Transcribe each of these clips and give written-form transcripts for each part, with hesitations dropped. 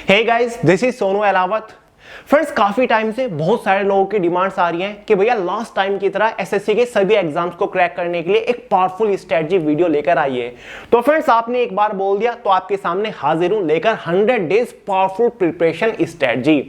Hey guys, this is Sonu Alawat. Friends, काफी time से बहुत सारे लोगों की डिमांड्स आ रही हैं कि भैया लास्ट टाइम की तरह एसएससी के सभी एग्जाम्स को क्रैक करने के लिए एक पावरफुल स्ट्रेटजी वीडियो लेकर आइए। तो फ्रेंड्स, आपने एक बार बोल दिया तो आपके सामने हाजिर हूं लेकर 100 डेज पावरफुल प्रिपरेशन स्ट्रेटजी।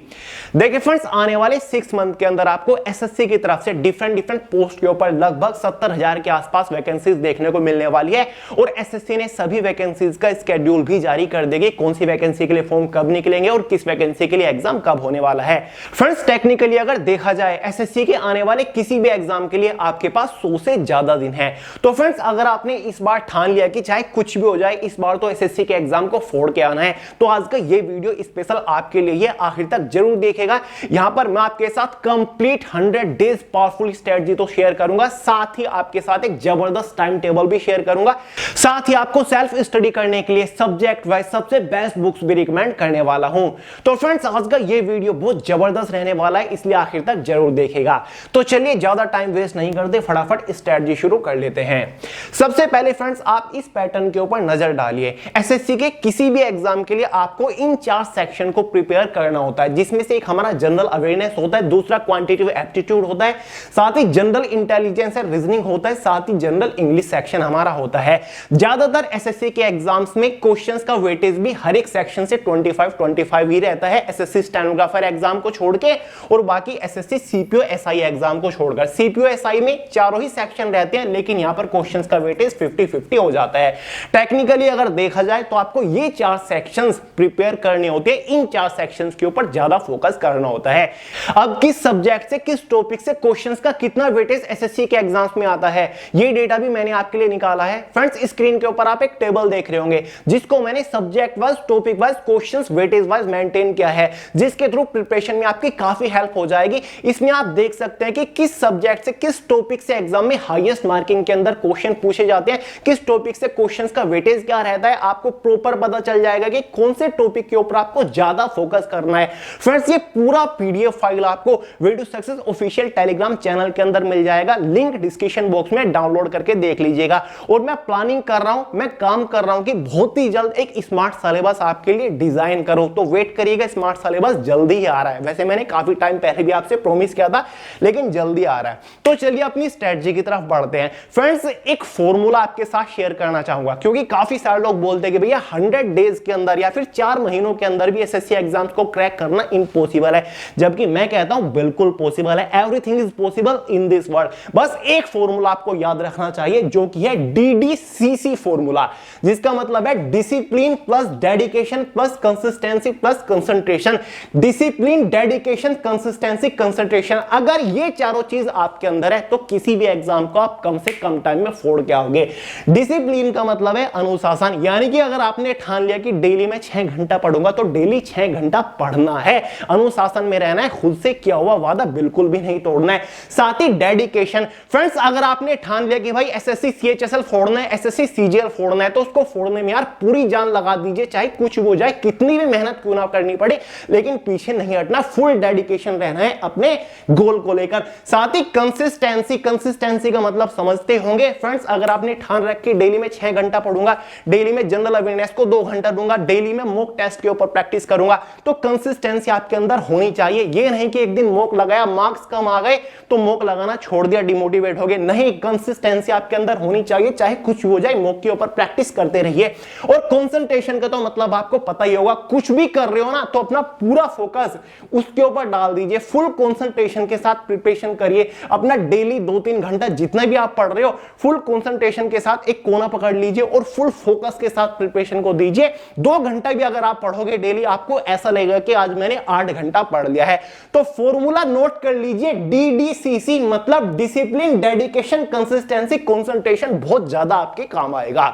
देखिए फ्रेंड्स, आने वाले 6 मंथ के अंदर आपको एसएससी की तरफ से डिफरेंट पोस्ट के ऊपर लगभग 70,000 के आसपास वैकेंसीज देखने को मिलने वाली है और एसएससी ने सभी वैकेंसीज का स्केड्यूल भी जारी कर देगी। कौन सी वैकेंसी के लिए फॉर्म कब निकलेंगे और किस वैकेंसी के लिए एग्जाम कब होने वाला है। फ्रेंड्स, टेक्निकली अगर देखा जाए एसएससी के आने वाले किसी भी एग्जाम के लिए आपके पास 100 से ज्यादा दिन है। तो फ्रेंड्स, अगर आपने इस बार ठान लिया कि चाहे कुछ भी हो जाए इस बार तो एसएससी के एग्जाम को फोड़ के आना है, तो आज का ये वीडियो स्पेशल आपके लिए है, आखिर तक जरूर देखेगा। यहां पर मैं आपके साथ कंप्लीट 100 डेज पावरफुल स्ट्रेटजी तो शेयर करूंगा, साथ ही आपके साथ एक जबरदस्त टाइम टेबल भी शेयर करूंगा, साथ ही आपको सेल्फ स्टडी करने के लिए सब्जेक्ट वाइज सबसे बेस्ट बुक्स भी रिकमेंड करने वाला हूं। तो फ्रेंड्स, आज का ये वीडियो बहुत जबरदस्त रहने वाला है, इसलिए आखिर तक जरूर देखेगा। तो चलिए ज्यादा टाइम वेस्ट नहीं करते, फटाफट स्ट्रेटजी शुरू कर लेते हैं। सबसे पहले फ्रेंड्स, आप इस पैटर्न के ऊपर नजर डालिए। एसएससी के किसी भी एग्जाम के लिए आपको इन 4 सेक्शन को प्रिपेयर करना होता है, जिसमें से एक हमारा जनरल अवेयरनेस होता है, दूसरा क्वांटिटेटिव एप्टीट्यूड होता है, साथ ही जनरल इंटेलिजेंस एंड रीजनिंग होता है, साथ ही जनरल इंग्लिश सेक्शन हमारा होता है। ज्यादातर एसएससी के एग्जाम्स में क्वेश्चंस का वेटेज भी हर एक सेक्शन से 25 ही रहता है, एसएससी स्टेनोग्राफर एग्जाम को छोड़ के और बाकी एसएससी सीपीओ एसआई एग्जाम को छोड़कर। सीपीओ एसआई में चारों ही सेक्शन रहते हैं, लेकिन यहां पर क्वेश्चंस का वेटेज 50-50 हो जाता है। टेक्निकली अगर देखा जाए तो आपको ये 4 सेक्शंस प्रिपेयर करने होते हैं, इन 4 सेक्शंस के ऊपर ज्यादा फोकस करना होता है। अब किस सब्जेक्ट से किस टॉपिक से क्वेश्चंस का कितना वेटेज एसएससी के एग्जाम्स में आता है, ये डेटा भी मैंने आपके लिए निकाला है। फ्रेंड्स, स्क्रीन के ऊपर आप एक टेबल देख रहे होंगे, जिसको मैंने subject wise, topic wise, questions weightage wise maintain किया है, जिसके थ्रू प्रिपरेशन में आपकी काफी हेल्प हो जाएगी। इसमें आप देख सकते हैं कि किस सब्जेक्ट से किस टॉपिक से एग्जाम में हाईएस्ट मार्किंग के अंदर क्वेश्चन पूछे जाते हैं, किस टॉपिक से क्वेश्चंस का वेटेज क्या रहता है, आपको प्रॉपर पता चल जाएगा कि कौन से टॉपिक के ऊपर आपको ज्यादा फोकस करना है। फ्रेंड्स, ये पूरा पीडीएफ फाइल आपको way to success official Telegram channel के अंदर मिल जाएगा, लिंक डिस्क्रिप्शन बॉक्स में डाउनलोड करके देख लीजिएगा। और मैं प्लानिंग कर रहा हूं, मैं काम कर रहा हूं कि बहुत ही जल्द एक स्मार्ट सिलेबस आपके लिए डिजाइन करूं, तो वेट करिएगा, स्मार्ट सिलेबस जल्दी ही आ रहा है। वैसे मैंने काफी टाइम पहले भी आपसे प्रॉमिस किया था, लेकिन जल्दी आ रहा है। तो चलिए अपनी स्ट्रेटजी की तरफ बढ़ते हैं। फ्रेंड्स, एक फॉर्मूला आपके साथ शेयर करना चाहूंगा, क्योंकि काफी सारे लोग बोलते हैं कि भैया 100 डेज के अंदर या फिर 4 महीनों के अंदर भी एसएससी एग्जाम्स को क्रैक करना इम्पॉसिबल है, जबकि मैं कहता हूं बिल्कुल पॉसिबल है। Everything is possible in this world. बस एक फॉर्मूला आपको याद रखना चाहिए, जो कि है DDCC फॉर्मूला, जिसका मतलब है discipline plus dedication plus consistency plus concentration. Discipline, dedication, consistency, concentration, अगर ये चारों चीज आपके अंदर है तो किसी भी एग्जाम को आप कम से कम टाइम में फोड़ के आओगे। डिसिप्लिन का मतलब है अनुशासन, यानी कि अगर आपने ठान लिया कि डेली में 6 घंटा पढ़ूंगा तो डेली 6 घंटा पढ़ना है, अनुशासन में रहना है, खुद से किया हुआ वादा बिल्कुल भी नहीं तोड़ना है। साथ ही डेडिकेशन। फ्रेंड्स, अगर आपने ठान लिया कि भाई एसएससी सीएचएसएल फोड़ना है, एसएससी सीजीएल फोड़ना है, तो उसको फोड़ने में यार पूरी जान लगा दीजिए, चाहे कुछ भी हो जाए, कितनी भी मेहनत क्यों ना करनी पड़े, लेकिन पीछे नहीं हटना, फुल डेडिकेशन रहना है अपने गोल को लेकर। साथ ही कंसिस्टेंसी। कंसिस्टेंसी का मतलब समझते होंगे फ्रेंड्स, अगर आपने ठान रखी डेली में 6 घंटा पढ़ूंगा, डेली में जनरल अवेयरनेस को 2 घंटा दूंगा, डेली में मॉक टेस्ट के ऊपर प्रैक्टिस करूंगा, तो कंसिस्टेंसी आपके अंदर होनी चाहिए। ये नहीं कि एक दिन मॉक लगाया, मार्क्स कम आ गए तो मॉक लगाना छोड़ दिया, डिमोटिवेट हो गए। नहीं, कंसिस्टेंसी आपके अंदर होनी चाहिए, चाहे कुछ भी हो जाए, मॉक के ऊपर प्रैक्टिस करते रहिए। और कंसंट्रेशन का तो मतलब आपको पता ही होगा, कुछ भी कर रहे हो ना तो अपना पूरा फोकस उसके ऊपर डाल दीजिए, फुल कंसंट्रेशन के साथ प्रिपरेशन करिए। अपना डेली 2-3 घंटा जितना भी आप पढ़ रहे हो, फुल कंसंट्रेशन के साथ एक कोना पकड़ लीजिए और फुल फोकस के साथ प्रिपरेशन को दीजिए। 2 घंटा भी अगर आप पढ़ोगे डेली, आपको ऐसा लगेगा कि आज मैंने 8 घंटा पढ़ लिया है। तो फॉर्मूला नोट कर लीजिए, DDCC मतलब डिसिप्लिन, डेडिकेशन, कंसिस्टेंसी, कंसंट्रेशन, बहुत ज्यादा आपके काम आएगा।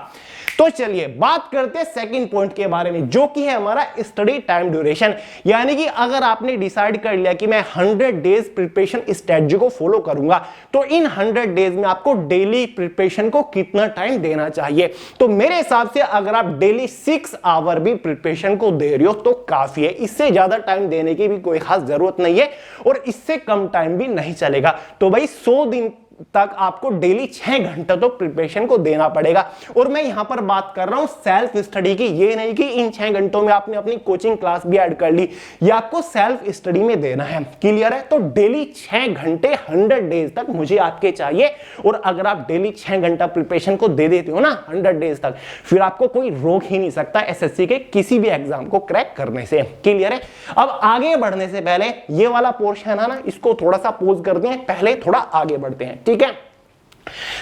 तो चलिए बात करते हैं सेकंड पॉइंट के बारे में, जो कि है हमारा स्टडी टाइम ड्यूरेशन। यानी कि अगर आपने डिसाइड कर लिया कि मैं 100 डेज प्रिपरेशन स्ट्रेटजी को फॉलो करूंगा, तो इन 100 डेज में आपको डेली प्रिपरेशन को कितना टाइम देना चाहिए। तो मेरे हिसाब से अगर आप डेली 6 आवर भी प्रिपरेशन को दे रहे हो तो काफी है, इससे ज्यादा टाइम देने की भी कोई खास जरूरत नहीं है और इससे कम टाइम भी नहीं चलेगा। तो भाई 100 दिन तक आपको डेली 6 घंटे तो प्रिपरेशन को देना पड़ेगा। और मैं यहां पर बात कर रहा हूं सेल्फ स्टडी की, ये नहीं कि इन 6 घंटों में आपने अपनी कोचिंग क्लास भी ऐड कर ली, ये आपको सेल्फ स्टडी में देना है। क्लियर है? तो डेली 6 घंटे 100 डेज तक मुझे आपके चाहिए। और अगर आप डेली 6 घंटा प्रिपरेशन को दे देते हो ना 100 डेज तक, फिर आपको कोई रोक ही नहीं सकता एसएससी के किसी भी एग्जाम को क्रैक करने से। क्लियर है? अब आगे बढ़ने से पहले ये वाला पोर्शन है ना, इसको थोड़ा सा पॉज कर दें, पहले थोड़ा आगे बढ़ते हैं। ठीक है,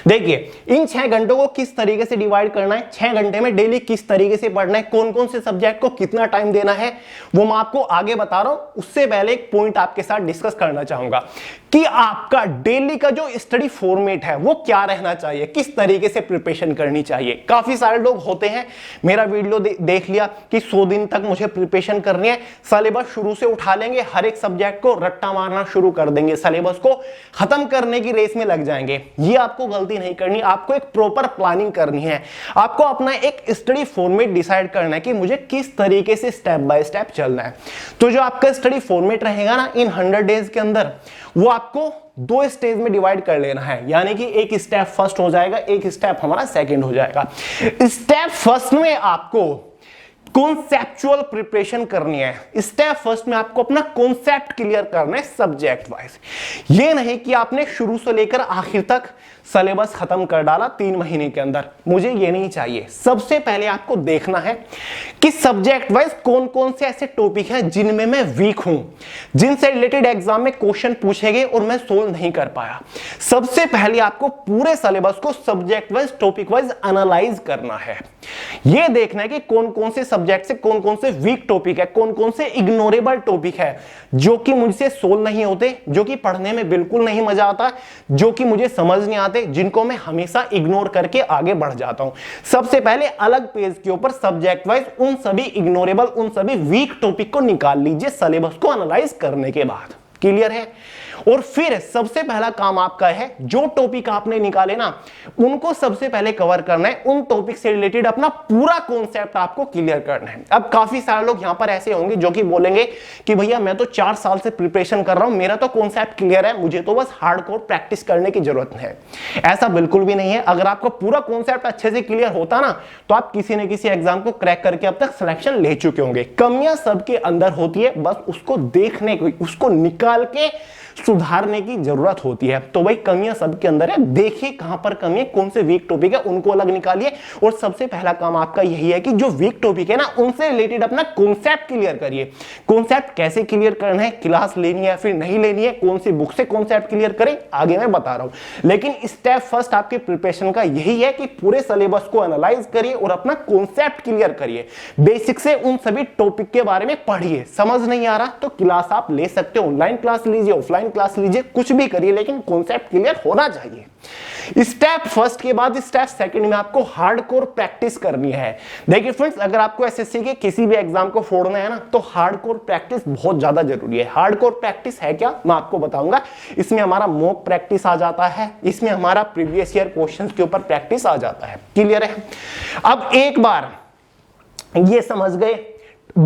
देखिए इन 6 घंटों को किस तरीके से डिवाइड करना है, 6 घंटे में डेली किस तरीके से पढ़ना है, कौन कौन से सब्जेक्ट को कितना टाइम देना है, वो मैं आपको आगे बता रहा हूं। उससे पहले एक पॉइंट आपके साथ डिस्कस करना चाहूंगा कि आपका डेली का जो स्टडी फॉर्मेट है वो क्या रहना चाहिए, किस तरीके से प्रिपरेशन करनी चाहिए। काफी सारे लोग होते हैं, मेरा वीडियो देख लिया कि 100 दिन तक मुझे प्रिपरेशन करनी है, सिलेबस शुरू से उठा लेंगे, हर एक सब्जेक्ट को रट्टा मारना शुरू कर देंगे, सिलेबस को खत्म करने की रेस में लग जाएंगे। ये आपको गलती नहीं करनी, आपको एक प्रॉपर प्लानिंग करनी है, आपको अपना एक स्टडी फॉर्मेट डिसाइड करना है कि मुझे किस तरीके से स्टेप बाय स्टेप चलना है। तो जो आपका स्टडी फॉर्मेट रहेगा ना इन 100 डेज के अंदर, वो आपको 2 स्टेज में डिवाइड कर लेना है, यानी कि एक स्टेप फर्स्ट हो जाएगा, एक स्टेप हमारा सेकंड हो जाएगा। स्टेप फर्स्ट में आपको कॉन्सेप्चुअल प्रिपरेशन करनी है। स्टेप फर्स्ट में आपको अपना कॉन्सेप्ट क्लियर करना है सब्जेक्ट वाइज। ये नहीं कि आपने शुरू से लेकर आखिर तक सिलेबस खत्म कर डाला 3 महीने के अंदर, मुझे ये नहीं चाहिए। सबसे पहले आपको देखना है कि सब्जेक्ट वाइज कौन कौन से ऐसे टॉपिक हैं जिनमें मैं वीक हूं, जिनसे रिलेटेड एग्जाम में क्वेश्चन पूछेंगे और मैं सोल्व नहीं कर पाया। सबसे पहले आपको पूरे सिलेबस को subject wise topic wise analyse करना है। यह देखना है कि कौन कौन से सब्जेक्ट से कौन कौन से वीक टॉपिक है, कौन कौन से इग्नोरेबल टॉपिक है जो कि मुझसे सोल्व नहीं होते, जो कि पढ़ने में बिल्कुल नहीं मजा आता, जो कि मुझे समझ नहीं आते, जिनको मैं हमेशा इग्नोर करके आगे बढ़ जाता हूं। सबसे पहले अलग पेज के ऊपर सब्जेक्ट वाइज उन सभी इग्नोरेबल, उन सभी वीक टॉपिक को निकाल लीजिए सिलेबस को एनालाइज करने के बाद। क्लियर है? और फिर सबसे पहला काम आपका है, जो टॉपिक आपने निकाले ना उनको सबसे पहले कवर करना है, उन टॉपिक से रिलेटेड अपना पूरा कॉन्सेप्ट आपको क्लियर करना है। अब काफी सारे लोग यहां पर ऐसे होंगे जो कि बोलेंगे कि भैया मैं तो 4 साल से प्रिपरेशन कर रहा हूं, मेरा तो कॉन्सेप्ट क्लियर है, मुझे तो बस हार्डकोर प्रैक्टिस करने की जरूरत है। ऐसा बिल्कुल भी नहीं है। अगर आपका पूरा कॉन्सेप्ट अच्छे से क्लियर होता ना तो आप किसी न किसी एग्जाम को क्रैक करके अब तक सिलेक्शन ले चुके होंगे। कमियां सबके अंदर होती है, बस उसको देखने की, उसको निकाल के सुधारने की जरूरत होती है। तो भाई कमियां सबके अंदर है, देखिए कहां पर कमी है, कौन से वीक टॉपिक है उनको अलग निकालिए। और सबसे पहला काम आपका यही है कि जो वीक टॉपिक है ना उनसे रिलेटेड अपना कॉन्सेप्ट क्लियर करिए। कॉन्सेप्ट कैसे क्लियर करना है, क्लास लेनी है या फिर नहीं लेनी है, कौन सी बुक से कॉन्सेप्ट क्लियर करें, आगे मैं बता रहा हूं। लेकिन स्टेप फर्स्ट आपके प्रिपरेशन का यही है कि पूरे सिलेबस को एनालाइज करिए और अपना कॉन्सेप्ट क्लियर करिए। बेसिक से उन सभी टॉपिक के बारे में पढ़िए। समझ नहीं आ रहा तो क्लास आप ले सकते हो, ऑनलाइन क्लास लीजिए, ऑफलाइन क्लास लीजिए, कुछ भी करिए, लेकिन कॉन्सेप्ट क्लियर होना चाहिए। स्टेप फर्स्ट के बाद स्टेप सेकंड में आपको हार्डकोर प्रैक्टिस करनी है। देखिए फ्रेंड्स, अगर आपको एसएससी के किसी भी एग्जाम को फोड़ना है ना तो हार्डकोर प्रैक्टिस बहुत ज्यादा जरूरी है। हार्डकोर प्रैक्टिस है क्या, मैं आपको बताऊंगा। इसमें हमारा मॉक प्रैक्टिस आ जाता है, इसमें हमारा प्रीवियस ईयर क्वेश्चंस के ऊपर प्रैक्टिस आ जाता है। क्लियर है? अब एक बार ये समझ गए,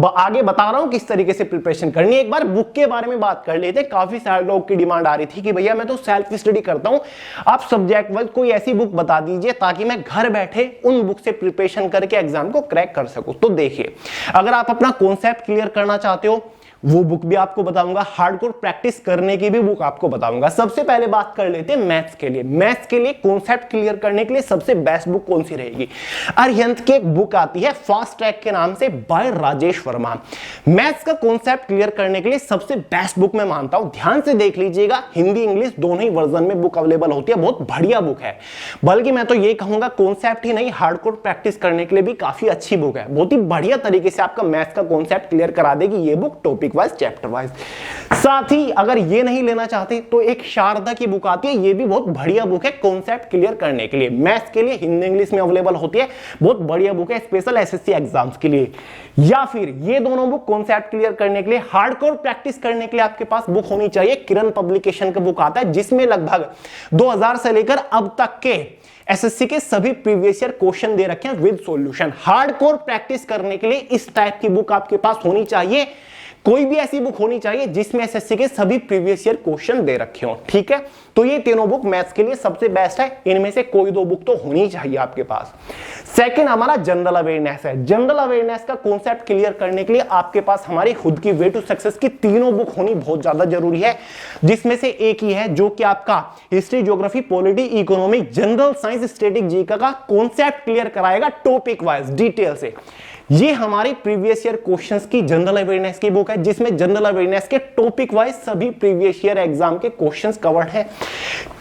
आगे बता रहा हूं किस तरीके से प्रिपरेशन करनी है। एक बार बुक के बारे में बात कर लेते हैं। काफी सारे लोग की डिमांड आ रही थी कि भैया मैं तो सेल्फ स्टडी करता हूं, आप सब्जेक्ट वाइज कोई ऐसी बुक बता दीजिए ताकि मैं घर बैठे उन बुक से प्रिपरेशन करके एग्जाम को क्रैक कर सकूं। तो देखिए, अगर आप अपना कॉन्सेप्ट क्लियर करना चाहते हो वो बुक भी आपको बताऊंगा, हार्डकोर प्रैक्टिस करने की भी बुक आपको बताऊंगा। सबसे पहले बात कर लेते हैं मैथ्स के लिए। मैथ्स के लिए कॉन्सेप्ट क्लियर करने के लिए सबसे बेस्ट बुक कौन सी रहेगी? अरिहंत की एक बुक आती है फास्ट ट्रैक के नाम से, बाय राजेश वर्मा। मैथ्स का कॉन्सेप्ट क्लियर करने के लिए सबसे बेस्ट बुक मैं मानता हूं। ध्यान से देख लीजिएगा, हिंदी इंग्लिश दोनों ही वर्जन में बुक अवेलेबल होती है, बहुत बढ़िया बुक है। बल्कि मैं तो ये कहूंगा कॉन्सेप्ट ही नहीं, हार्डकोर प्रैक्टिस करने के लिए भी काफी अच्छी बुक है। बहुत ही बढ़िया तरीके से आपका मैथ्स का कॉन्सेप्ट क्लियर करा देगी ये book, topic wise, chapter wise. साथ ही अगर ये नहीं लेना चाहते तो एक शारदा की बुक आती है, ये भी बहुत बढ़िया बुक है कॉन्सेप्ट क्लियर करने के लिए। मैथ्स के लिए हिंदी इंग्लिश में अवेलेबल होती है, बहुत बढ़िया बुक है स्पेशल एसएससी एग्जाम्स के लिए। या फिर ये दोनों बुक कॉन्सेप्ट क्लियर करने के लिए, हार्डकोर प्रैक्टिस करने के लिए आपके पास बुक होनी चाहिए। किरण पब्लिकेशन का बुक आता है जिसमें लगभग 2000 से लेकर अब तक के एसएससी के सभी प्रीवियस ईयर क्वेश्चन दे रखे हैं विद सॉल्यूशन। हार्डकोर प्रैक्टिस करने के लिए इस टाइप की बुक आपके पास होनी चाहिए। कोई भी ऐसी बुक होनी चाहिए जिसमें एसएससी के सभी प्रीवियस ईयर क्वेश्चन दे रखे हो, ठीक है। तो ये तीनों बुक मैथ्स के लिए सबसे बेस्ट है, इनमें से कोई दो बुक तो होनी चाहिए आपके पास। सेकंड हमारा जनरल अवेयरनेस है। जनरल अवेयरनेस का कॉन्सेप्ट क्लियर करने के लिए आपके पास हमारी खुद की वे टू सक्सेस की तीनों बुक होनी बहुत ज्यादा जरूरी है, जिसमें से एक ही है जो कि आपका history, geography, polity, economic, general science, static GK का कॉन्सेप्ट क्लियर कराएगा टॉपिक वाइज डिटेल से। ये हमारी प्रीवियस ईयर क्वेश्चंस की जनरल अवेयरनेस की बुक है, जिसमें जनरल अवेयरनेस के टॉपिक वाइज सभी प्रीवियस ईयर एग्जाम के क्वेश्चंस कवर्ड हैं।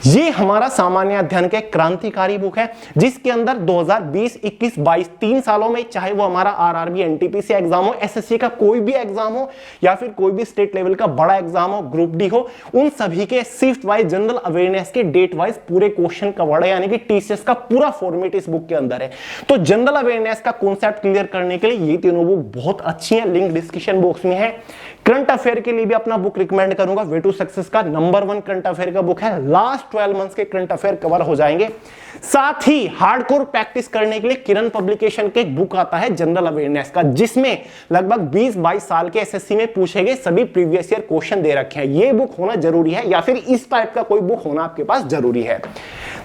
ये हमारा सामान्य अध्ययन के क्रांतिकारी बुक है, जिसके अंदर 2020, 21, 22 3 सालों में, चाहे वो हमारा आरआरबी, एनटीपीसी एग्जाम हो, एसएससी का कोई भी एग्जाम हो, या फिर कोई भी स्टेट लेवल का बड़ा एग्जाम हो, ग्रुप डी हो, उन सभी के शिफ्ट वाइज जनरल अवेयरनेस के डेट वाइज पूरे क्वेश्चन कवर्ड है, यानी कि टीसीएस का पूरा फॉर्मेट इस बुक के अंदर है। तो जनरल अवेयरनेस का कॉन्सेप्ट क्लियर करने के लिए ये तीनों बुक बहुत अच्छी हैं, लिंक डिस्क्रिप्शन बॉक्स में है। करंट अफेयर के लिए भी अपना बुक रिकमेंड करूंगा, वे टू सक्सेस का नंबर 1 करंट अफेयर का बुक है, लास्ट 12 मंथ्स के करंट अफेयर कवर हो जाएंगे। साथ ही हार्डकोर प्रैक्टिस करने के लिए किरण पब्लिकेशन के एक बुक आता है जनरल अवेयरनेस का, जिसमें लगभग 20-22 साल के एसएससी में पूछे गए सभी प्रीवियस ईयर क्वेश्चन दे रखे हैं। ये बुक होना जरूरी है, या फिर इस टाइप का कोई बुक होना आपके पास जरूरी है।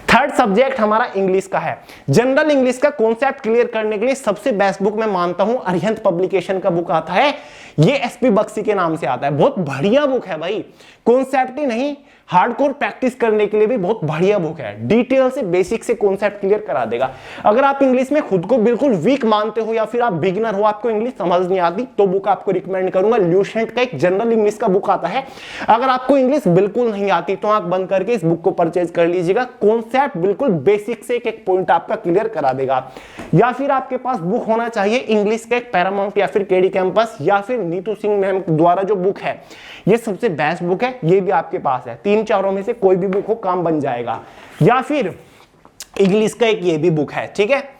थर्ड सब्जेक्ट हमारा इंग्लिश का है। जनरल इंग्लिश का कॉन्सेप्ट क्लियर करने के लिए सबसे बेस्ट बुक मैं मानता हूं अरिहंत पब्लिकेशन का बुक आता है, ये एसपी बक्सी के नाम से आता है। बहुत बढ़िया बुक है भाई, कॉन्सेप्ट ही नहीं, हार्डकोर प्रैक्टिस करने के लिए भी बहुत बढ़िया बुक है। डिटेल से, बेसिक से कॉन्सेप्ट क्लियर करा देगा। अगर आप इंग्लिश में खुद को बिल्कुल वीक मानते हो, या फिर आप बिगिनर हो, आपको इंग्लिश समझ नहीं आती, तो बुक आपको रिकमेंड करूंगा। ल्यूसेंट का एक जनरल इंग्लिश का बुक आता है। अगर आपको इंग्लिश बिल्कुल नहीं आती तो आंख बंद करके इस बुक को परचेज कर लीजिएगा। कॉन्सेप्ट बिल्कुल बेसिक से एक पॉइंट आपका क्लियर करा देगा। या फिर आपके पास बुक होना चाहिए इंग्लिश का एक पैरामाउंट, या फिर केडी कैंपस, या फिर नीतू सिंह मैम द्वारा जो बुक है, ये सबसे बेस्ट बुक है, ये भी आपके पास है। 3-4 में से कोई भी बुक हो, काम बन जाएगा। या फिर इंग्लिश का एक ये भी बुक है, ठीक है,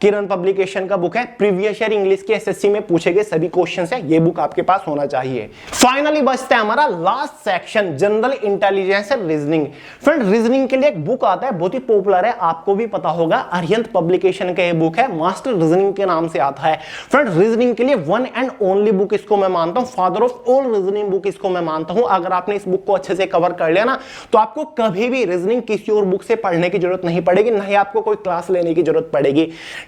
किरण पब्लिकेशन का बुक है, प्रीवियस ईयर इंग्लिश के एसएससी में पूछे गए सभी क्वेश्चंस है, ये बुक आपके पास होना चाहिए। फाइनली बचता है हमारा last section, general intelligence and reasoning. Friend, reasoning के लिए एक बुक आता है, बहुत ही पॉपुलर है, आपको भी पता होगा, अरिहंत पब्लिकेशन का ये बुक है, मास्टर रीजनिंग के नाम से आता है। फ्रेंड, रीजनिंग के लिए वन एंड ओनली बुक इसको मैं मानता हूं, father of all reasoning book इसको मैं मानता हूं। अगर आपने इस बुक को अच्छे से कवर कर लिया ना, तो आपको कभी भी रीजनिंग किसी और बुक से पढ़ने की जरूरत नहीं पड़ेगी, ना ही आपको कोई क्लास लेने की जरूरत पड़ेगी।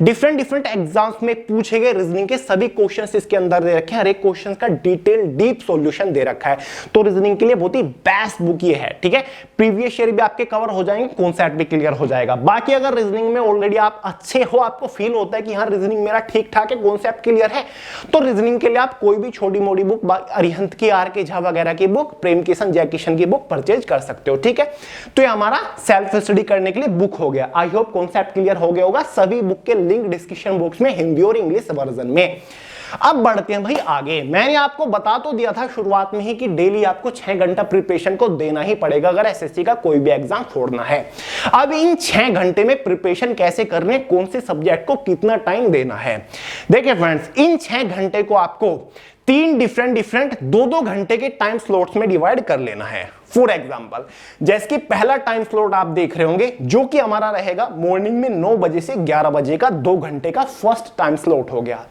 डिफरेंट एग्जाम्स में पूछे गए रीजनिंग के सभी क्वेश्चंस इसके अंदर दे रखे हैं, हर एक क्वेश्चन का डिटेल डीप सॉल्यूशन दे रखा है। तो रीजनिंग के लिए बहुत ही बेस्ट बुक ये है, ठीक है। प्रीवियस ईयर भी आपके कवर हो जाएंगे, कॉन्सेप्ट भी क्लियर हो जाएगा। बाकी अगर रीजनिंग में ऑलरेडी आप अच्छे हो, आपको फील होता है कि हाँ रीजनिंग मेरा ठीक ठाक है, कॉन्सेप्ट क्लियर है, तो रीजनिंग के लिए आप कोई भी छोटी मोटी बुक, अरिहंत की, आर के झा वगैरह की बुक, प्रेम किशन, जय किशन की बुक परचेज कर सकते हो, ठीक है। तो ये हमारा सेल्फ स्टडी करने के लिए बुक हो गया। आई होप कॉन्सेप्ट क्लियर हो गया होगा। सभी बुक के लिंक डिस्क्रिप्शन बॉक्स में हिंदी और इंग्लिश वर्जन में। अब बढ़ते हैं भाई आगे। मैंने आपको बता तो दिया था शुरुआत में ही कि डेली आपको 6 घंटा प्रिपरेशन को देना ही पड़ेगा अगर एसएससी का कोई भी एग्जाम छोड़ना है। अब इन 6 घंटे में प्रिपरेशन कैसे करने, कौन से सब्जेक्ट को कितना टाइम देना है। देखिए फ्रेंड्स, इन 6 घंटे को आपको 3 डिफरेंट 2-2 घंटे के टाइम स्लॉट्स में डिवाइड कर लेना है। फॉर एग्जाम्पल, जैसे कि पहला टाइम स्लॉट आप देख रहे होंगे, जो कि हमारा रहेगा मॉर्निंग में 9 बजे से 11 बजे का 2 घंटे का फर्स्ट टाइम स्लॉट हो गया।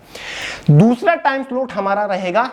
दूसरा टाइम स्लॉट हमारा रहेगा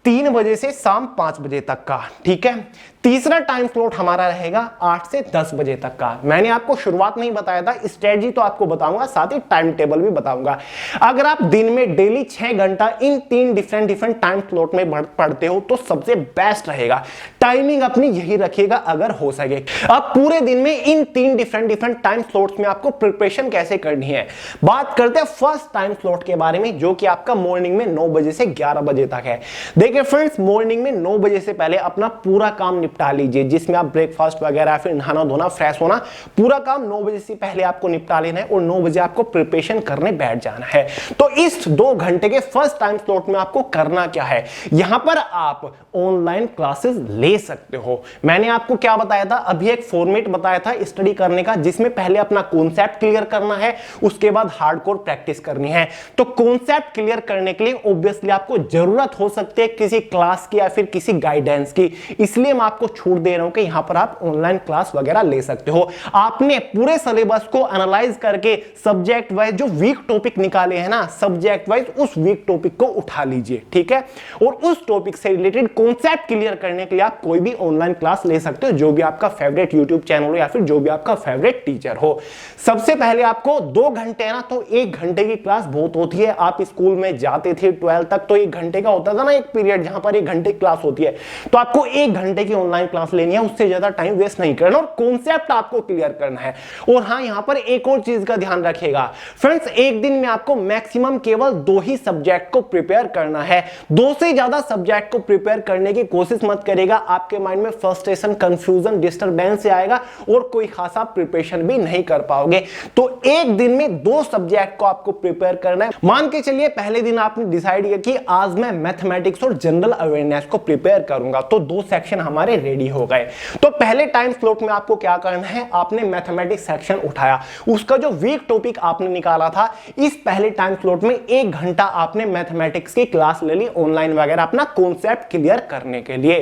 3 बजे से शाम 5 बजे तक का, ठीक है। तीसरा टाइम स्लॉट हमारा रहेगा 8 से 10 बजे तक का। मैंने आपको शुरुआत में ही बताया था, स्ट्रेटजी तो आपको बताऊंगा, साथ ही टाइम टेबल भी बताऊंगा। अगर आप दिन में डेली 6 घंटा इन 3 डिफरेंट टाइम स्लॉट में पढ़ते हो तो सबसे बेस्ट रहेगा। टाइमिंग अपनी यही रखिएगा अगर हो सके। अब पूरे दिन में इन 3 डिफरेंट टाइम स्लॉट्स में आपको प्रिपरेशन कैसे करनी है। बात करते हैं फर्स्ट टाइम स्लॉट के बारे में, जो कि आपका मॉर्निंग में 9 बजे से 11 बजे तक है। देखिए फ्रेंड्स, मॉर्निंग में 9 बजे से पहले अपना पूरा काम निपटा लीजिए, जिसमें आप ब्रेकफास्ट वगैरह, फिर नहाना धोना, फ्रेश होना, पूरा काम 9 बजे से पहले आपको निपटा लेना है और 9 बजे आपको प्रिपरेशन करने बैठ जाना है। तो इस 2 घंटे के फर्स्ट टाइम स्लॉट में आपको करना क्या है, यहां पर आप ऑनलाइन क्लासेस ले सकते हो। मैंने आपको क्या बताया था, अभी एक फॉर्मेट बताया था स्टडी करने का, जिसमें पहले अपना कॉन्सेप्ट क्लियर करना है, उसके बाद हार्डकोर प्रैक्टिस करनी है। तो कॉन्सेप्ट क्लियर करने के लिए ऑब्वियसली आपको जरूरत हो सकती है किसी क्लास की या फिर किसी गाइडेंस की, इसलिए मैं आपको आपको छूट दे रहा हूं कि यहां पर आप ऑनलाइन क्लास वगैरह ले सकते हो। आपने पूरे सिलेबस को एनालाइज करके सब्जेक्ट वाइज जो वीक टॉपिक निकाले हैं ना, सब्जेक्ट वाइज उस वीक टॉपिक को उठा लीजिए, ठीक है, और उस टॉपिक से रिलेटेड कॉन्सेप्ट क्लियर करने के लिए आप कोई भी ऑनलाइन क्लास ले सकते हो, जो भी आपका फेवरेट यूट्यूब चैनल हो या फिर जो भी आपका फेवरेट टीचर हो। सबसे पहले आपको 2 घंटे ना, तो 1 घंटे की क्लास बहुत होती है। आप स्कूल में जाते थे 12 तक तो 1 घंटे का होता था ना एक पीरियड, जहां पर 1 घंटे की क्लास होती है, तो आपको 1 घंटे की ऑनलाइन क्लास लेनी है, उससे ज्यादा टाइम वेस्ट नहीं करना और कॉन्सेप्ट आपको क्लियर करना है। और हां, यहां पर एक और चीज का ध्यान रखिएगा फ्रेंड्स, एक दिन में आपको मैक्सिमम केवल 2 ही सब्जेक्ट को प्रिपेयर करना है। 2 से ज्यादा सब्जेक्ट को प्रिपेयर करने की कोशिश मत करेगा, आपके माइंड में फ्रस्ट्रेशन, कंफ्यूजन, डिस्टरबेंस आएगा और कोई खासा प्रिपरेशन भी नहीं कर पाओगे। तो एक दिन में 2 सब्जेक्ट को आपको प्रिपेयर करना है। मान के चलिए पहले दिन आपने डिसाइड किया कि आज मैं मैथमेटिक्स और जनरल अवेयरनेस को प्रिपेयर करूंगा, तो 2 सेक्शन हमारे रेडी हो गए। तो पहले टाइम स्लॉट में आपको क्या करना है, आपने मैथमेटिक्स सेक्शन उठाया, उसका जो वीक टॉपिक आपने निकाला था, इस पहले टाइम स्लॉट में 1 घंटा आपने मैथमेटिक्स की क्लास ले ली ऑनलाइन वगैरह अपना कॉन्सेप्ट क्लियर करने के लिए,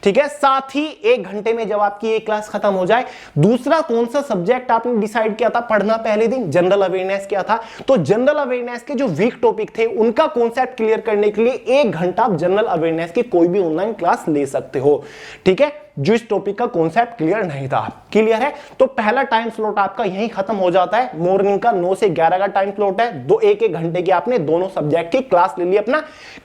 ठीक है। साथ ही 1 घंटे में जब आपकी ये क्लास खत्म हो जाए, दूसरा कौन सा सब्जेक्ट आपने डिसाइड किया था पढ़ना पहले दिन, जनरल अवेयरनेस किया था, तो जनरल अवेयरनेस के जो वीक टॉपिक थे उनका कॉन्सेप्ट क्लियर करने के लिए 1 घंटा आप जनरल अवेयरनेस की कोई भी ऑनलाइन क्लास ले सकते हो, ठीक है, जो इस टॉपिक का कॉन्सेप्ट क्लियर नहीं था। क्लियर है? तो पहला टाइम स्लॉट आपका यहीं खत्म हो जाता है। मॉर्निंग का 9 से 11 का टाइम स्लॉट है, 1-1 घंटे की आपने दोनों सब्जेक्ट की क्लास ले ली, अपना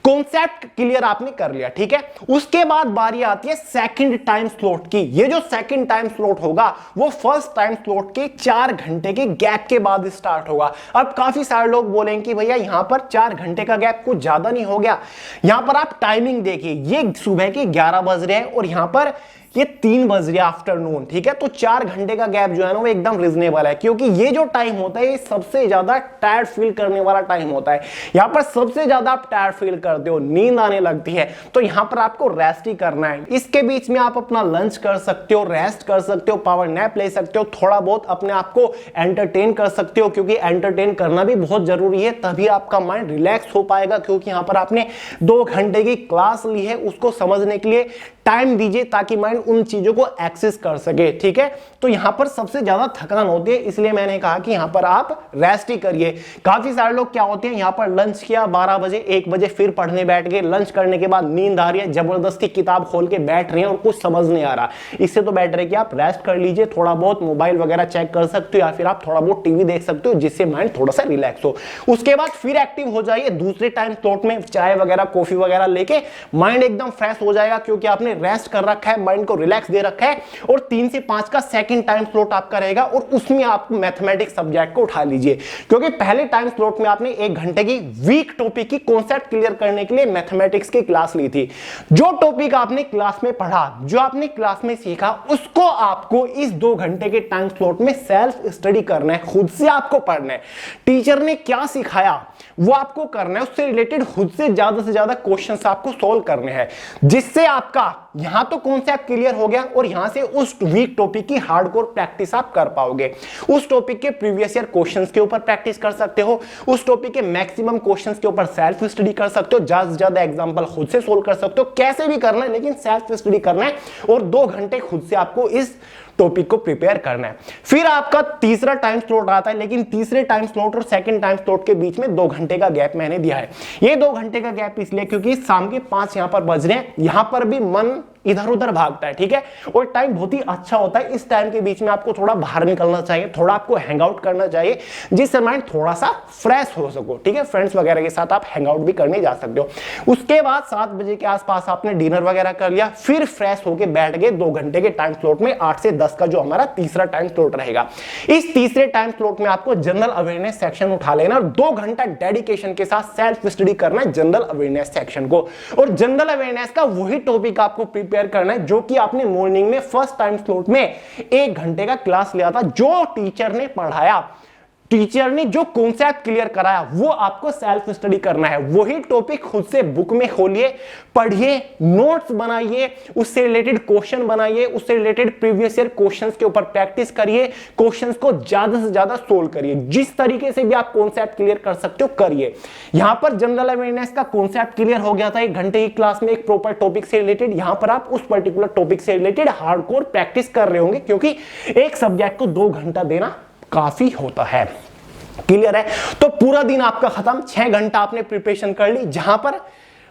कॉन्सेप्ट क्लियर आपने कर लिया, ठीक है। उसके बाद बारी आती है सेकंड टाइम स्लॉट की। ये जो सेकंड टाइम स्लॉट होगा वो फर्स्ट टाइम स्लॉट के 4 घंटे के गैप के बाद स्टार्ट होगा। अब काफी सारे लोग बोलेंगे कि भैया यहां पर 4 घंटे का गैप कुछ ज्यादा नहीं हो गया। यहां पर आप टाइमिंग देखिए, ये सुबह के 11 बज रहे हैं और यहां पर ये 3 बज रहे आफ्टरनून, ठीक है। तो 4 घंटे का गैप जो है ना वो एकदम रिजनेबल है, क्योंकि ये जो टाइम होता है ये सबसे ज्यादा टायर्ड फील करने वाला टाइम होता है। यहां पर सबसे ज्यादा आप टायर्ड फील करते हो, नींद आने लगती है, तो यहां पर आपको रेस्ट ही करना है। इसके बीच में आप अपना लंच कर सकते हो, रेस्ट कर सकते हो, पावर नैप ले सकते हो, थोड़ा बहुत अपने आप को एंटरटेन कर सकते हो, क्योंकि एंटरटेन करना भी बहुत जरूरी है, तभी आपका माइंड रिलैक्स हो पाएगा। क्योंकि यहां पर आपने 2 घंटे की क्लास ली है, उसको समझने के लिए टाइम दीजिए ताकि माइंड उन चीजों को एक्सेस कर सके, ठीक है। तो यहां पर सबसे ज्यादा थकान होती है, इसलिए मैंने कहा कि यहां पर आप रेस्ट ही करिए। काफी सारे लोग क्या होते हैं, यहां पर लंच किया 12 बजे 1 बजे, फिर पढ़ने बैठ गए, लंच करने के बाद नींद आ रही है, जबरदस्ती किताब खोल के बैठ रहे हैं और कुछ समझ नहीं आ रहा। इससे तो बेटर है कि आप रेस्ट कर लीजिए, थोड़ा बहुत मोबाइल वगैरह चेक कर सकते हो या फिर आप थोड़ा बहुत टीवी देख सकते हो, जिससे माइंड थोड़ा सा रिलैक्स हो। उसके बाद फिर एक्टिव हो जाइए दूसरे टाइम स्लॉट में, चाय वगैरह कॉफी वगैरह लेके माइंड एकदम फ्रेश हो जाएगा, क्योंकि आपने रेस्ट कर रखा है, माइंड को रिलैक्स दे रखा है। और 3 से 5 का सेकंड टाइम स्लॉट आपका रहेगा और उसमें आप मैथमेटिक्स सब्जेक्ट को उठा लीजिए, क्योंकि पहले टाइम स्लॉट में आपने 1 घंटे की वीक टॉपिक की कॉन्सेप्ट क्लियर करने के लिए मैथमेटिक्स की क्लास ली थी। जो टॉपिक आपने क्लास में पढ़ा, जो आपने क्लास में सीखा, उसको आपको इस 2 घंटे के टाइम स्लॉट में सेल्फ स्टडी करना है, खुद से आपको पढ़ना है। टीचर ने क्या सिखाया वो आपको करना है, उससे रिलेटेड खुद से ज्यादा क्वेश्चंस आपको सॉल्व करने हैं, जिससे आपका यहां तो कॉन्सेप्ट क्लियर हो गया और यहां से उस वीक टॉपिक की हार्डकोर प्रैक्टिस आप कर पाओगे। उस टॉपिक के प्रीवियस ईयर क्वेश्चंस के ऊपर प्रैक्टिस कर सकते हो, उस टॉपिक के मैक्सिमम क्वेश्चंस के ऊपर सेल्फ स्टडी कर सकते हो, ज्यादा से ज्यादा एग्जांपल खुद से सोल्व कर सकते हो, कैसे भी करना है लेकिन सेल्फ स्टडी करना है और 2 घंटे खुद से आपको इस टॉपिक को प्रिपेयर करना है। फिर आपका तीसरा टाइम स्लॉट आता है, लेकिन तीसरे टाइम स्लॉट और सेकंड टाइम स्लॉट के बीच में 2 घंटे का गैप मैंने दिया है। ये 2 घंटे का गैप इसलिए क्योंकि शाम के 5 यहां पर बज रहे हैं, यहां पर भी मन इधर उधर भागता है, ठीक है, और टाइम बहुत ही अच्छा होता है। इस टाइम के बीच में आपको थोड़ा बाहर निकलना चाहिए, थोड़ा आपको हैंग आउट करना चाहिए, जिससे माइंड थोड़ा सा फ्रेश हो सको, ठीक है। फ्रेंड्स वगैरह के साथ आप हैंग आउट भी करने जा सकते हो। उसके बाद 7 बजे के आसपास आपने डिनर वगैरह कर लिया, फिर फ्रेश होकर बैठ गए 2 घंटे के टाइम स्लॉट में, 8 से 10 का जो हमारा तीसरा टाइम स्लॉट रहेगा। इस तीसरे टाइम स्लॉट में आपको जनरल अवेयरनेस सेक्शन उठा लेना और 2 घंटा डेडिकेशन के साथ सेल्फ स्टडी करना है जनरल अवेयरनेस सेक्शन को। और जनरल अवेयरनेस का वही टॉपिक आपको प्रिपेयर करना है जो कि आपने मॉर्निंग में फर्स्ट टाइम स्लॉट में 1 घंटे का क्लास लिया था, जो टीचर ने पढ़ाया टीचर ने जो कॉन्सेप्ट क्लियर कराया वो आपको सेल्फ स्टडी करना है। वही टॉपिक खुद से बुक में खोलिए, पढ़िए, नोट्स बनाइए, उससे रिलेटेड क्वेश्चन बनाइए, उससे रिलेटेड प्रीवियस ईयर क्वेश्चंस के ऊपर प्रैक्टिस करिए, क्वेश्चंस को ज्यादा से ज्यादा सोल्व करिए। जिस तरीके से भी आप कॉन्सेप्ट क्लियर कर सकते हो करिए। यहां पर जनरल अवेयरनेस का कॉन्सेप्ट क्लियर हो गया था 1 घंटे की क्लास में एक प्रॉपर टॉपिक से रिलेटेड। यहां पर आप उस पर्टिकुलर टॉपिक से रिलेटेड हार्डकोर प्रैक्टिस कर रहे होंगे, क्योंकि एक सब्जेक्ट को 2 घंटा देना काफी होता है। क्लियर है? तो पूरा दिन आपका खत्म, 6 घंटा आपने प्रिपरेशन कर ली, जहां पर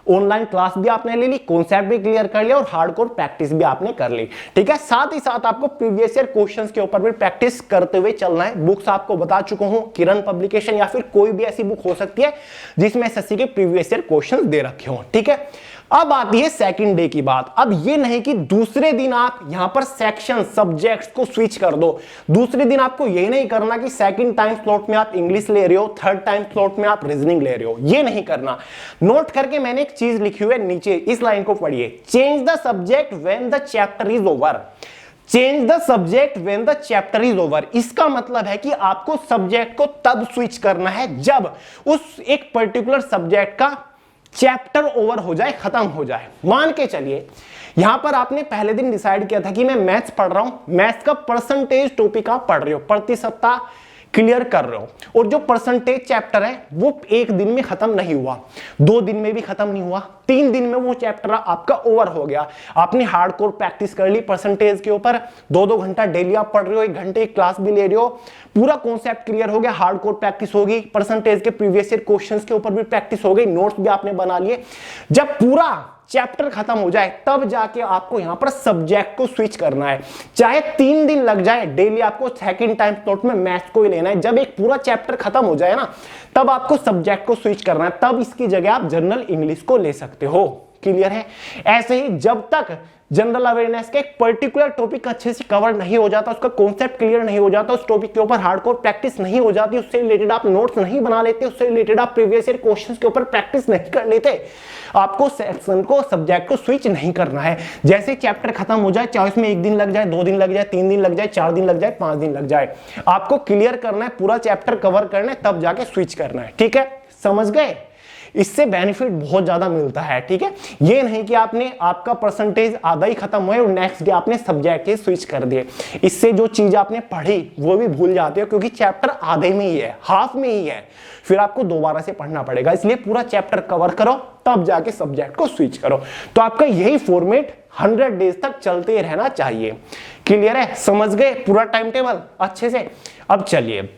ऑनलाइन क्लास भी आपने ले ली, कॉन्सेप्ट भी क्लियर कर लिया और हार्डकोर प्रैक्टिस भी आपने कर ली। ठीक है, साथ ही साथ आपको प्रीवियस ईयर क्वेश्चंस के ऊपर भी प्रैक्टिस करते हुए चलना है। बुक्स आपको बता चुका हूं, किरण पब्लिकेशन या फिर कोई भी ऐसी बुक हो सकती है जिसमें एसएससी के प्रीवियस ईयर क्वेश्चंस दे रखे हो। ठीक है, अब आती है सेकंड डे की बात। अब ये नहीं कि दूसरे दिन आप यहां पर सेक्शन सब्जेक्ट्स को स्विच कर दो। दूसरे दिन आपको ये नहीं करना कि सेकंड टाइम स्लॉट में आप इंग्लिश ले रहे हो, थर्ड टाइम स्लॉट में आप रीजनिंग ले रहे हो, ये नहीं करना। नोट करके मैंने एक चीज लिखी हुई है नीचे, इस लाइन को पढ़िए। Change the subject when the chapter is over. Change the subject when the chapter is over. इसका मतलब है कि आपको सब्जेक्ट को तब स्विच करना है जब उस एक पर्टिकुलर सब्जेक्ट का चैप्टर ओवर हो जाए, खत्म हो जाए। मान के चलिए यहां पर आपने पहले दिन डिसाइड किया था कि मैं मैथ्स पढ़ रहा हूं, मैथ्स का परसेंटेज टॉपिक आप पढ़ रहे हो, प्रति सप्ताह क्लियर कर रहे हो, और जो परसेंटेज चैप्टर है वो 1 दिन में खत्म नहीं हुआ, 2 दिन में भी खत्म नहीं हुआ, 3 दिन में वो चैप्टर आपका ओवर हो गया। आपने हार्डकोर प्रैक्टिस कर ली परसेंटेज के ऊपर, 2-2 घंटा डेली आप पढ़ रहे हो, 1 घंटे की क्लास भी ले रहे हो, पूरा कॉन्सेप्ट क्लियर हो गया, हार्डकोर प्रैक्टिस होगी, परसेंटेज के प्रीवियस ईयर क्वेश्चंस के ऊपर भी प्रैक्टिस हो गई, नोट्स भी आपने बना लिए। जब पूरा चैप्टर खत्म हो जाए तब जाके आपको यहां पर सब्जेक्ट को स्विच करना है। चाहे 3 दिन लग जाए, डेली आपको सेकंड टाइम स्लॉट में मैथ्स को ही लेना है। जब एक पूरा चैप्टर खत्म हो जाए ना, तब आपको सब्जेक्ट को स्विच करना है, तब इसकी जगह आप जनरल इंग्लिश को ले सकते हो। क्लियर है? ऐसे ही जब तक जनरल अवेयरनेस का एक पर्टिकुलर टॉपिक अच्छे से कवर नहीं हो जाता, उसका कॉन्सेप्ट क्लियर नहीं हो जाता, उस टॉपिक के ऊपर हार्डकोर प्रैक्टिस नहीं हो जाती, उससे रिलेटेड आप नोट्स नहीं बना लेते, उससे रिलेटेड आप प्रीवियस ईयर क्वेश्चंस के ऊपर प्रैक्टिस नहीं कर लेते, आपको सेक्शन को, सब्जेक्ट को स्विच नहीं करना है। जैसे चैप्टर खत्म हो जाए, चाहे उसमें 1 दिन लग जाए, 2 दिन लग जाए, 3 दिन लग जाए, 4 दिन लग जाए, 5 दिन लग जाए, आपको क्लियर करना है, पूरा चैप्टर कवर करना है, तब जाके स्विच करना है। ठीक है, समझ गए? इससे बेनिफिट बहुत ज्यादा मिलता है। ठीक है, ये नहीं कि आपने आपका परसेंटेज आधा ही खत्म हुआ और नेक्स्ट डे आपने सब्जेक्ट के स्विच कर दिए। इससे जो चीज आपने पढ़ी वो भी भूल जाते हो, क्योंकि चैप्टर आधे में ही है, हाफ में ही है, फिर आपको दोबारा से पढ़ना पड़ेगा। इसलिए पूरा चैप्टर कवर करो, तब जाके सब्जेक्ट को स्विच करो। तो आपका यही फॉर्मेट 100 डेज तक चलते रहना चाहिए। क्लियर है? समझ गए पूरा टाइम टेबल अच्छे से? अब चलिए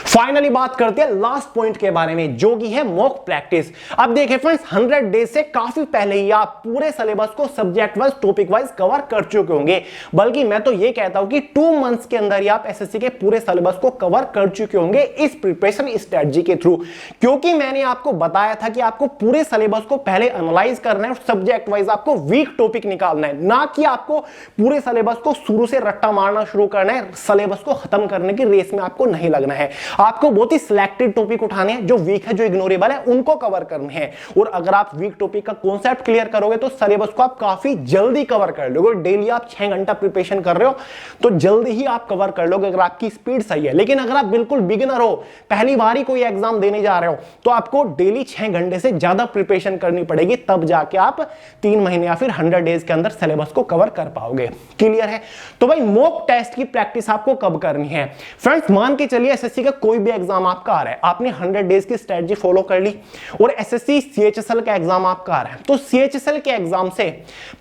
फाइनली बात करते हैं लास्ट पॉइंट के बारे में, जो कि है मॉक प्रैक्टिस। अब देखिए फ्रेंड्स, 100 डेज से काफी पहले ही आप पूरे सिलेबस को subject wise, topic wise cover कर चुके होंगे। बल्कि मैं तो ये कहता हूं कि 2 मंथ्स के अंदर ही आप एसएससी के पूरे सिलेबस को कवर कर चुके होंगे इस प्रिपरेशन स्ट्रेटजी के थ्रू। क्योंकि मैंने आपको बताया था कि आपको पूरे सिलेबस को पहले एनालाइज करना है और सब्जेक्ट वाइज आपको वीक टॉपिक निकालना है, ना कि आपको पूरे सिलेबस को शुरू से रट्टा मारना शुरू करना है। सिलेबस को खत्म करने की रेस में आपको नहीं लगना है। आपको बहुत ही सिलेक्टेड टॉपिक उठाने हैं, जो वीक है, जो इग्नोरेबल है, उनको कवर करने हैं। और अगर आप वीक टॉपिक का कॉन्सेप्ट क्लियर करोगे तो सिलेबस को आप काफी जल्दी कवर कर लोगे। डेली आप 6 घंटा प्रिपरेशन कर रहे हो तो जल्दी ही आप कवर कर लोगे, अगर आपकी स्पीड सही है। लेकिन अगर आप बिल्कुल बिगिनर हो, पहली बार ही कोई एग्जाम देने जा रहे हो, तो आपको डेली 6 घंटे से ज्यादा प्रिपरेशन करनी पड़ेगी, तब जाके आप 3 महीने या फिर 100 डेज के अंदर सिलेबस को कवर कर पाओगे। क्लियर है? तो भाई मॉक टेस्ट की प्रैक्टिस आपको कब करनी है? फ्रेंड्स, मान के चलिए एसएससी का कोई भी एग्जाम आपका आ रहा है, आपने 100 डेज की स्ट्रेटजी फॉलो कर ली, और एसएससी सीएचएसएल का एग्जाम आपका आ रहा है, तो सीएचएसएल के एग्जाम से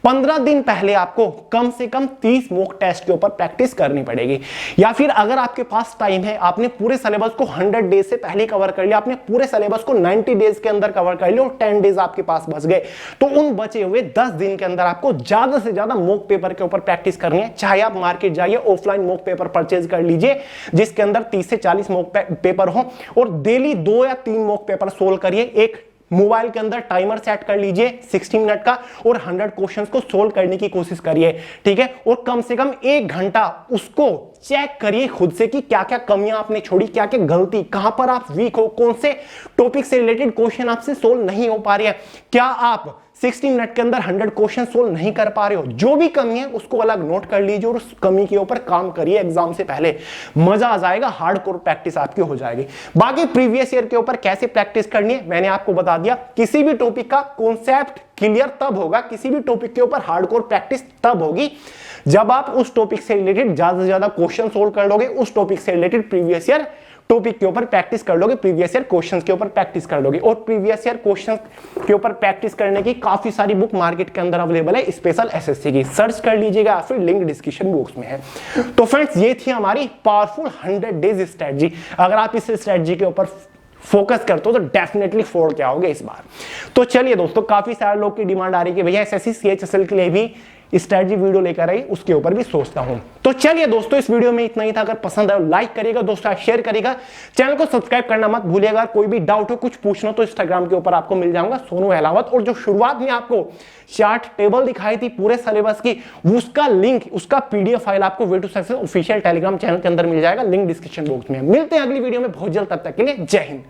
15 दिन पहले आपको कम से कम 30 मॉक टेस्ट के ऊपर प्रैक्टिस करनी पड़ेगी। या फिर अगर आपके पास टाइम है, आपने पूरे सिलेबस को 100 डेज से पहले कवर कर लिया, आपने पूरे सिलेबस को 90 डेज के अंदर कवर कर लिया और 10 डेज आपके पास बच गए, तो उन बचे हुए 10 दिन के अंदर आपको ज्यादा से ज्यादा मॉक पेपर के ऊपर प्रैक्टिस करनी है। चाहे आप मार्केट जाइए, ऑफलाइन मॉक पेपर परचेज कर लीजिए, जिसके अंदर 30 से 40 मॉक पेपर हो, और डेली 2 या 3 मॉक पेपर सोल्व करिए। एक मोबाइल के अंदर टाइमर सेट कर लीजिए 60 मिनट का, और 100 क्वेश्चंस को सोल्व करने की कोशिश करिए। ठीक है, और कम से कम 1 घंटा उसको चेक करिए खुद से कि क्या क्या कमियां आपने छोड़ी, क्या क्या गलती, कहां पर आप वीक हो, कौन से टॉपिक से रिलेटेड क्वेश्चन आपसे सोल्व नहीं हो पा रहे हैं, क्या आप 60 मिनट के अंदर 100 क्वेश्चन सोल्व नहीं कर पा रहे हो, जो भी कमी है उसको अलग नोट कर लीजिए और उस कमी के ऊपर काम करिए एग्जाम से पहले, मजा आ जाएगा, हार्डकोर प्रैक्टिस आपकी हो जाएगी। बाकी प्रीवियस ईयर के ऊपर कैसे प्रैक्टिस करनी है मैंने आपको बता दिया। किसी भी टॉपिक का कॉन्सेप्ट क्लियर तब होगा, किसी भी टॉपिक के ऊपर हार्डकोर प्रैक्टिस तब होगी जब आप उस टॉपिक से रिलेटेड ज्यादा से ज्यादा क्वेश्चन सोल्व कर लोगे, उस टॉपिक से रिलेटेड प्रीवियस ईयर टॉपिक के ऊपर प्रैक्टिस कर लोगे, प्रीवियस ईयर क्वेश्चंस के ऊपर प्रैक्टिस कर लोगे। और प्रीवियस ईयर क्वेश्चंस के ऊपर प्रैक्टिस करने की काफी सारी बुक मार्केट के अंदर अवेलेबल है, स्पेशल एसएससी की, सर्च कर लीजिएगा, फिर लिंक डिस्क्रिप्शन बॉक्स में है। तो फ्रेंड्स ये थी हमारी पावरफुल 100 डेज स्ट्रेटजी। अगर आप इस स्ट्रेटजी के ऊपर फोकस करते हो तो डेफिनेटली फोड़ के आओगे इस बार। तो चलिए दोस्तों, काफी सारे लोग की डिमांड आ रही है कि भैया एसएससी सीएचएसएल के लिए भी स्ट्रेटजी वीडियो लेकर आई, उसके ऊपर भी सोचता हूं। तो चलिए दोस्तों, इस वीडियो में इतना ही था। अगर पसंद आए लाइक करिएगा, दोस्तों शेयर करिएगा, चैनल को सब्सक्राइब करना मत भूलिएगा। कोई भी डाउट हो, कुछ पूछना तो इंस्टाग्राम के ऊपर आपको मिल जाऊंगा, सोनू अहलावत। और जो शुरुआत में आपको चार्ट टेबल दिखाई थी पूरे सिलेबस की, उसका लिंक, उसका पीडीएफ फाइल आपको way to success official Telegram channel के अंदर मिल जाएगा, लिंक डिस्क्रिप्शन बॉक्स में। मिलते हैं अगली वीडियो में बहुत जल्द, तब तक के लिए जय हिंद।